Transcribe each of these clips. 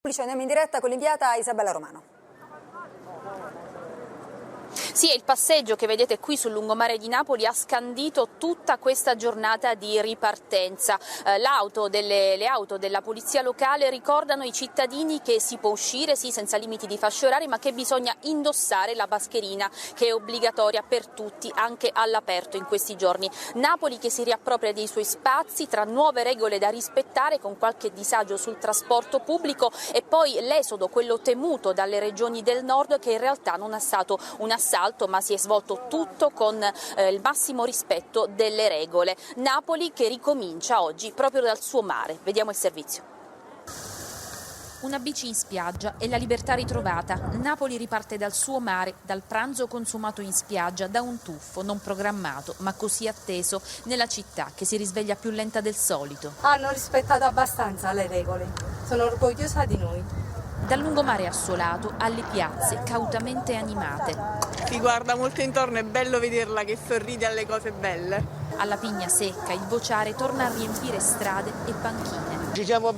Andiamo in diretta con l'inviata Isabella Romano. Sì, è il passeggio che vedete qui sul lungomare di Napoli ha scandito tutta questa giornata di ripartenza. Le auto della polizia locale ricordano ai cittadini che si può uscire, sì, senza limiti di fasce orarie, ma che bisogna indossare la mascherina, che è obbligatoria per tutti, anche all'aperto in questi giorni. Napoli che si riappropria dei suoi spazi tra nuove regole da rispettare, con qualche disagio sul trasporto pubblico, e poi l'esodo, quello temuto dalle regioni del nord, che in realtà non è stato un assalto, ma si è svolto tutto con il massimo rispetto delle regole. Napoli che ricomincia oggi proprio dal suo mare. Vediamo il servizio. Una bici in spiaggia e la libertà ritrovata. Napoli riparte dal suo mare, dal pranzo consumato in spiaggia, da un tuffo non programmato ma così atteso nella città che si risveglia più lenta del solito. Hanno rispettato abbastanza le regole, sono orgogliosa di noi. Dal lungomare assolato alle piazze cautamente animate. Si guarda molto intorno, è bello vederla che sorride alle cose belle. Alla Pigna Secca il vociare torna a riempire strade e panchine. Ci siamo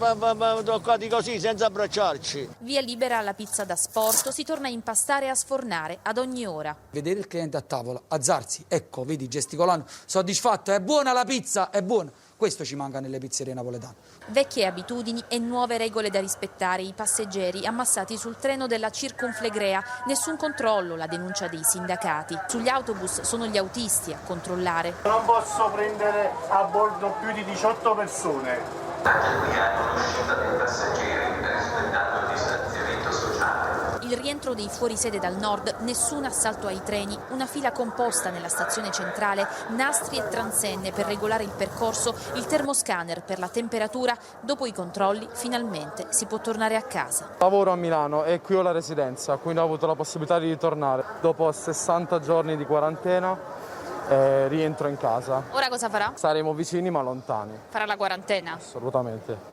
toccati così, senza abbracciarci. Via libera alla pizza da sport, si torna a impastare e a sfornare ad ogni ora. Vedere il cliente a tavola, azzarsi, ecco, vedi, gesticolando, soddisfatto, è buona la pizza, è buona. Questo ci manca nelle pizzerie napoletane. Vecchie abitudini e nuove regole da rispettare. I passeggeri ammassati sul treno della Circumflegrea. Nessun controllo, la denuncia dei sindacati. Sugli autobus sono gli autisti a controllare. Non posso prendere a bordo più di 18 persone. Anche qui hanno l'uscita dei passeggeri rispettando il distanziamento sociale. Il rientro dei fuorisede dal nord, nessun assalto ai treni, una fila composta nella stazione centrale, nastri e transenne per regolare il percorso, il termoscanner per la temperatura. Dopo i controlli finalmente si può tornare a casa. Lavoro a Milano e qui ho la residenza, quindi ho avuto la possibilità di ritornare. Dopo 60 giorni di quarantena rientro in casa. Ora cosa farà? Saremo vicini ma lontani. Farà la quarantena? Assolutamente.